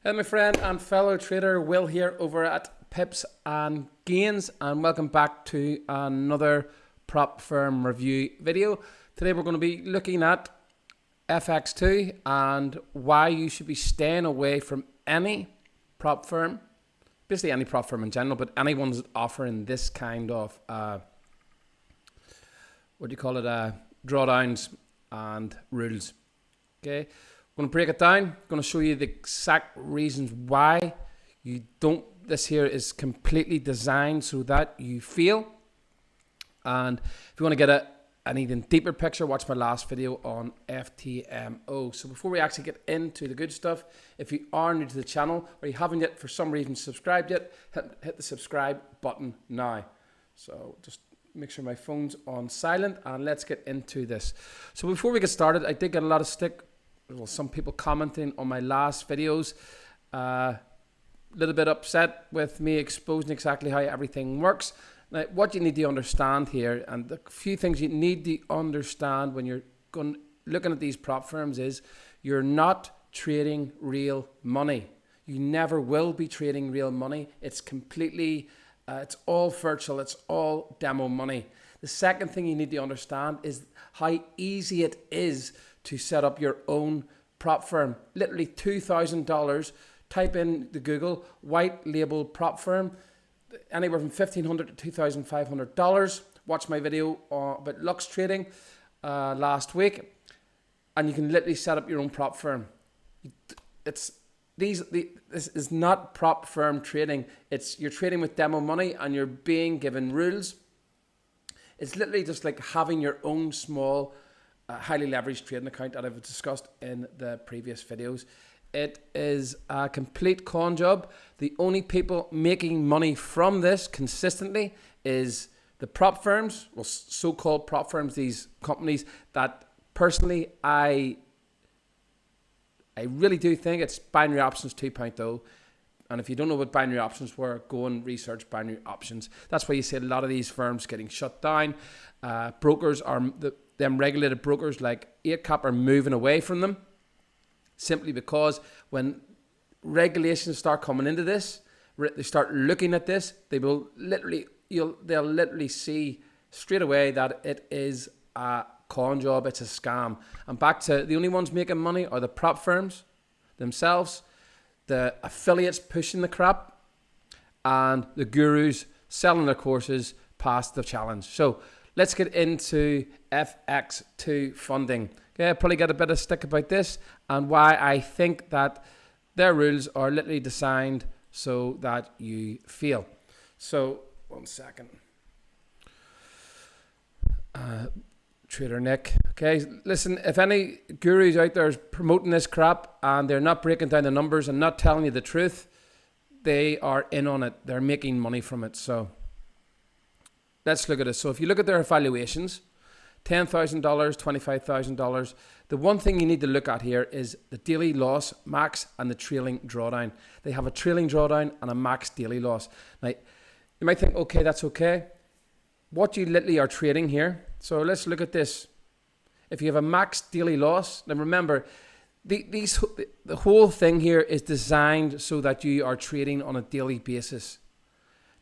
Hey my friend and fellow trader Will here over at Pips and Gains, and welcome back to another prop firm review video. Today we're going to be looking at FX2 and why you should be staying away from any prop firm, basically any prop firm in general, but anyone that's offering this kind of drawdowns and rules. Okay, I'm going to break it down. I'm going to show you the exact reasons why you don't. This here is completely designed so that you fail. And if you want to get an even deeper picture, watch my last video on FTMO. So before we actually get into the good stuff, if you are new to the channel or you haven't yet for some reason subscribed yet, hit the subscribe button now. So just make sure my phone's on silent and let's get into this. So before we get started, I did get a lot of stick. Well, some people commenting on my last videos, a little bit upset with me exposing exactly how everything works. Now, what you need to understand here, and the few things you need to understand when you're looking at these prop firms, is you're not trading real money. You never will be trading real money. It's completely, it's all virtual. It's all demo money. The second thing you need to understand is how easy it is to set up your own prop firm. Literally $2,000. Type in the Google white label prop firm, anywhere from $1,500 to $2,500. Watch my video about Lux trading last week, and you can literally set up your own prop firm. This is not prop firm trading. You're trading with demo money and you're being given rules. It's literally just like having your own small highly leveraged trading account that I've discussed in the previous videos. It is a complete con job. The only people making money from this consistently is the prop firms, well, so-called prop firms, these companies that personally I really do think it's binary options 2.0. And if you don't know what binary options were, go and research binary options. That's why you see a lot of these firms getting shut down. Brokers are them regulated brokers like 8cap are moving away from them, simply because when regulations start coming into this, they start looking at this, they'll literally see straight away that it is a con job, it's a scam. And back to the only ones making money are the prop firms themselves, the affiliates pushing the crap, and the gurus selling their courses past the challenge. So let's get into FX2 Funding. Okay, I'll probably get a bit of stick about this and why I think that their rules are literally designed so that you fail. So, one second. Trader Nick. Okay, listen, if any gurus out there is promoting this crap and they're not breaking down the numbers and not telling you the truth, they are in on it. They're making money from it. So let's look at this. So if you look at their evaluations, $10,000, $25,000. The one thing you need to look at here is the daily loss max and the trailing drawdown. They have a trailing drawdown and a max daily loss. Now, you might think, okay, that's okay. What you literally are trading here. So let's look at this. If you have a max daily loss, then remember, the whole thing here is designed so that you are trading on a daily basis.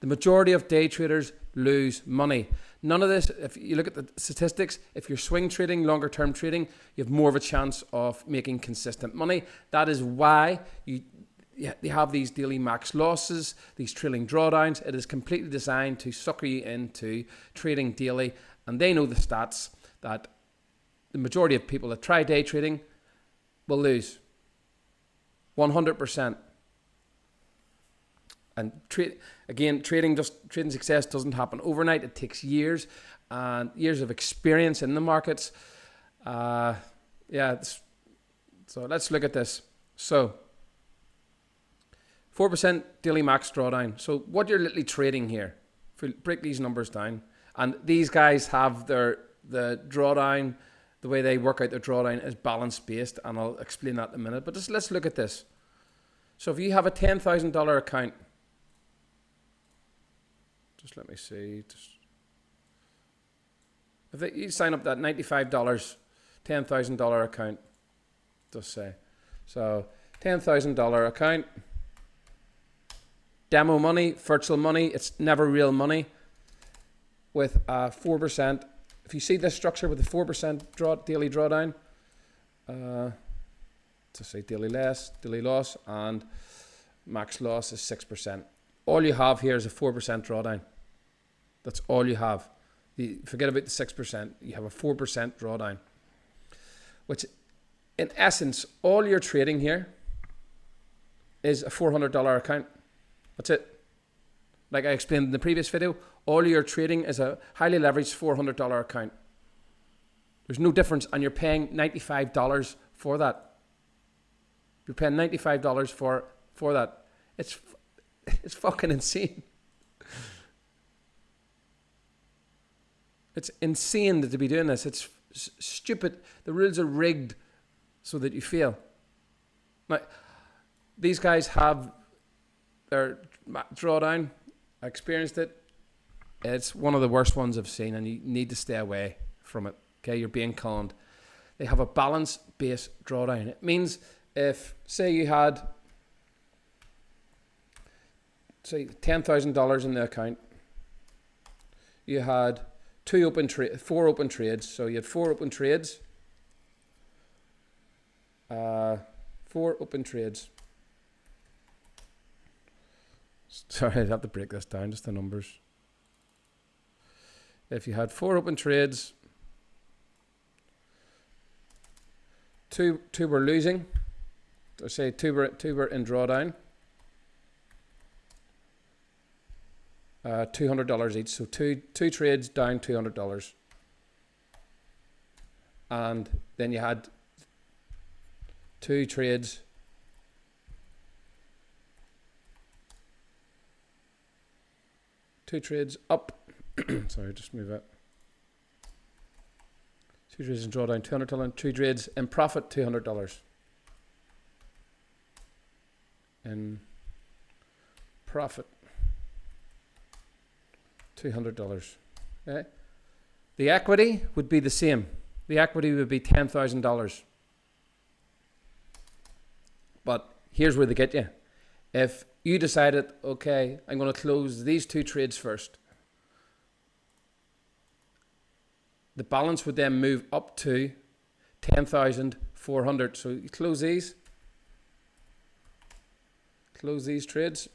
The majority of day traders lose money. None of this, if you look at the statistics, if you're swing trading, longer term trading, you have more of a chance of making consistent money. That is why they have these daily max losses, these trailing drawdowns. It is completely designed to sucker you into trading daily. And they know the stats that the majority of people that try day trading will lose 100%. And trading success doesn't happen overnight. It takes years and years of experience in the markets. So let's look at this. So 4% daily max drawdown. So what you're literally trading here, if we break these numbers down, and these guys have the drawdown, the way they work out their drawdown is balance based, and I'll explain that in a minute. But just let's look at this. So if you have a $10,000 account, just let me see. If you sign up that $95, $10,000 account, just say. So $10,000 account. Demo money, virtual money. It's never real money. With 4%. If you see this structure with the 4% daily drawdown, to say daily loss, and max loss is 6%. All you have here is a 4% drawdown. That's all you have. Forget about the 6%. You have a 4% drawdown, which in essence, all you're trading here is a $400 account. That's it. Like I explained in the previous video, all you're trading is a highly leveraged $400 account. There's no difference, and you're paying $95 for that. You're paying $95 for that. It's fucking insane. It's insane to be doing this. It's stupid. The rules are rigged so that you fail. Now, these guys have their drawdown. I experienced it. It's one of the worst ones I've seen, and you need to stay away from it. Okay, you're being conned. They have a balance-based drawdown. It means if, say you had, say, $10,000 in the account, you had 4 open trades. So you had 4 open trades. 4 open trades. Sorry, I'd have to break this down, just the numbers. If you had 4 open trades, 2 were losing. So say 2 were in drawdown. $200 each. So two trades down $200. And then you had 2 trades. Two trades up. Sorry, just move it. 2 trades in drawdown $200. 2 trades in profit $200. In profit $200. Okay. The equity would be the same. The equity would be $10,000. But here's where they get you. If you decided, okay, I'm going to close these 2 trades first, the balance would then move up to 10,400. So you close these trades,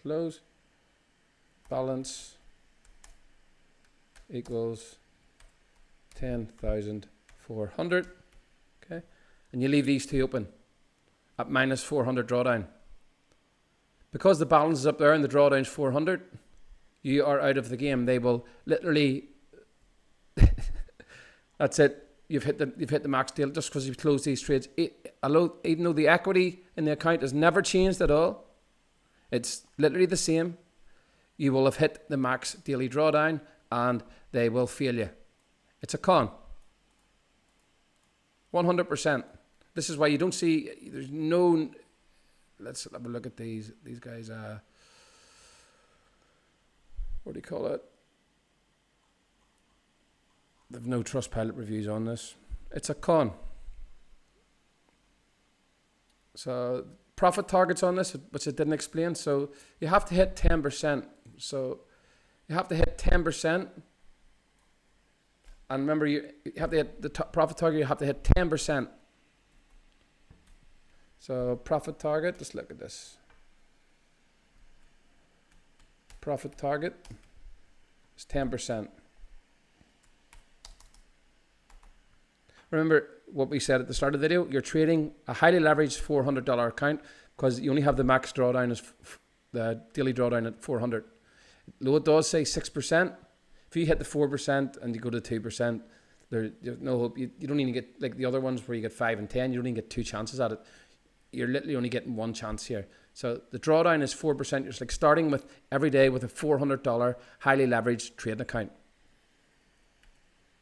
close, balance equals 10,400. Okay, and you leave these 2 open at minus 400 drawdown. Because the balance is up there and the drawdown is 400, you are out of the game. They will literally that's it. You've hit the max deal just because you've closed these trades. Even though the equity in the account has never changed at all, it's literally the same. You will have hit the max daily drawdown and they will fail you. It's a con. 100%. This is why you don't see, there's no, let's have a look at these guys. What do you call it? They've no Trustpilot reviews on this. It's a con. So profit targets on this, which I didn't explain. So you have to hit 10%. So you have to hit 10%. And remember, you have to hit the profit target. You have to hit 10%. So profit target, let's look at this. Profit target is 10%. Remember what we said at the start of the video, you're trading a highly leveraged $400 account because you only have the max drawdown as the daily drawdown at 400. Though it does say 6%, if you hit the 4% and you go to 2%, there's no hope. You don't even get like the other ones where you get 5 and 10, you don't even get 2 chances at it. You're literally only getting 1 chance here. So the drawdown is 4%. You're like starting with every day with a $400 highly leveraged trading account.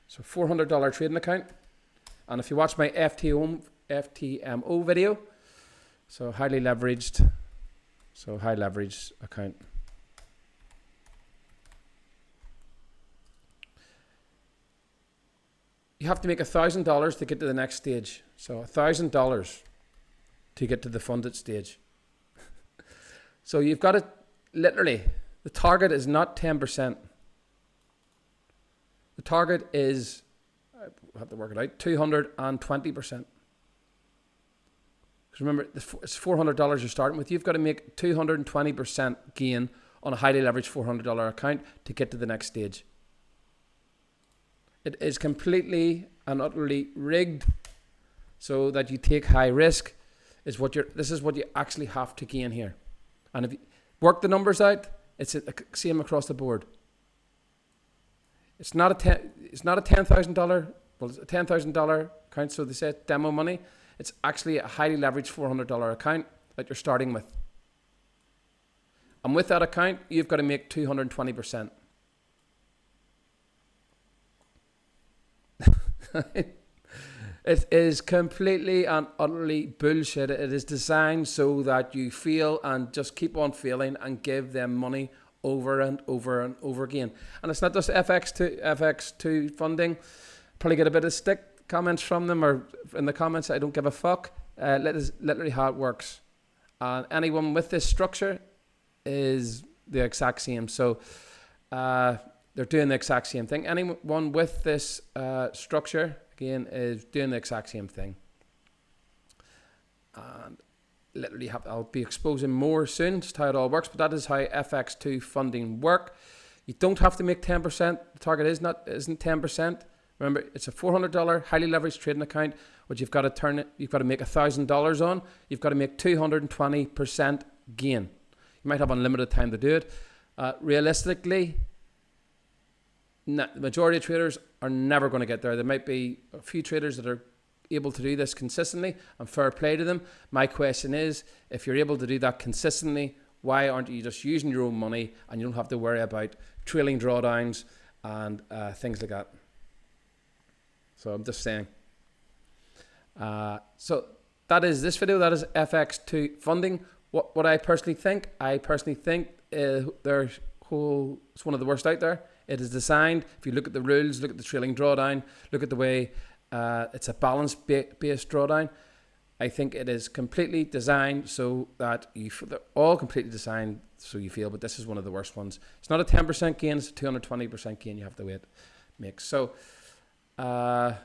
So $400 trading account. And if you watch my FTMO video, so high leveraged account. You have to make $1,000 to get to the next stage. So $1,000 to get to the funded stage. So you've got to literally, the target is not 10%. The target is, I have to work it out, 220%. Remember, it's $400 you're starting with. You've got to make 220% gain on a highly leveraged $400 account to get to the next stage. It is completely and utterly rigged so that you take high risk. This is what you actually have to gain here. And if you work the numbers out, it's the same across the board. It's not a $10,000. Well, it's a $10,000 account, so they say demo money. It's actually a highly leveraged $400 account that you're starting with. And with that account, you've got to make 220%. It is completely and utterly bullshit. It is designed so that you feel and just keep on feeling and give them money over and over and over again. And it's not just FX2 funding. Probably get a bit of stick comments from them, or in the comments, I don't give a fuck. That is literally how it works. Anyone with this structure is the exact same. So they're doing the exact same thing. Anyone with this structure, again, is doing the exact same thing. And literally, I'll be exposing more soon, just how it all works. But that is how FX2 funding work. You don't have to make 10%. The target isn't 10%. Remember, it's a $400 highly leveraged trading account, which you've got to make $1,000 on. You've got to make 220% gain. You might have unlimited time to do it. Realistically, the majority of traders are never going to get there. There might be a few traders that are able to do this consistently, and fair play to them. My question is, if you're able to do that consistently, why aren't you just using your own money and you don't have to worry about trailing drawdowns and things like that? So I'm just saying. So that is this video. That is FX2 funding. What I personally think. It's one of the worst out there. It is designed, if you look at the rules, look at the trailing drawdown, look at the way it's a balance-based drawdown. I think it is completely designed so that they're all completely designed so you feel, but this is one of the worst ones. It's not a 10% gain, it's a 220% gain you have to make. So, let's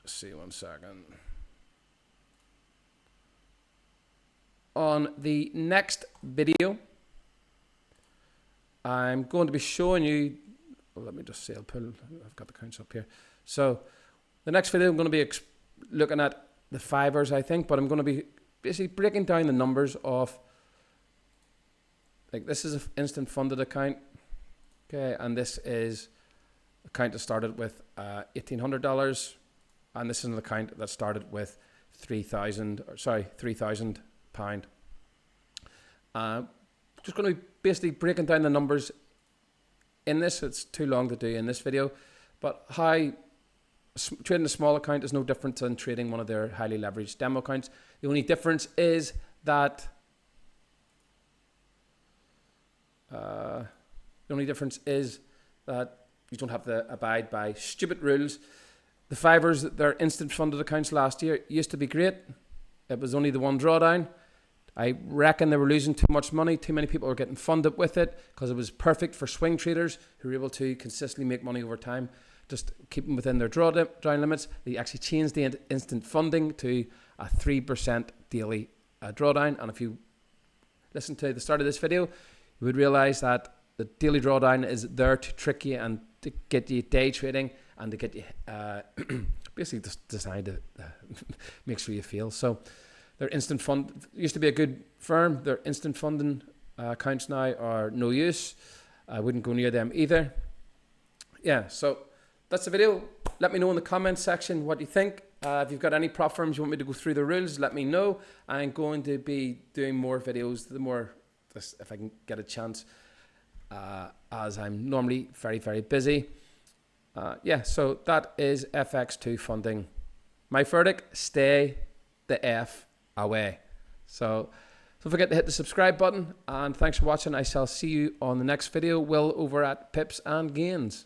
see, 1 second. On the next video, I'm going to be showing you, let me just sale pull, I've got the counts up here. So the next video I'm going to be looking at the fivers, I think, but I'm going to be basically breaking down the numbers of, like, this is an instant funded account, okay, and this is an account that started with $1,800, and this is an account that started with £3,000. Just going to be basically breaking down the numbers in this. It's too long to do in this video, but how trading a small account is no different than trading one of their highly leveraged demo accounts. The only difference is that you don't have to abide by stupid rules. The fivers, their instant funded accounts last year used to be great. It was only the one drawdown. I reckon they were losing too much money. Too many people were getting funded with it because it was perfect for swing traders who were able to consistently make money over time, just keep them within their drawdown limits. They actually changed the instant funding to a 3% daily drawdown. And if you listen to the start of this video, you would realize that the daily drawdown is there to trick you and to get you day trading and to get you basically just designed to make sure you feel. So their instant fund used to be a good firm. Their instant funding accounts now are no use. I wouldn't go near them either. Yeah, so that's the video. Let me know in the comments section what you think. If you've got any prop firms you want me to go through the rules, let me know. I'm going to be doing more videos, if I can get a chance, as I'm normally very, very busy. Yeah, so that is FX2 funding. My verdict, stay the F away. So don't forget to hit the subscribe button, and thanks for watching. I shall see you on the next video. Will over at Pips and Gains.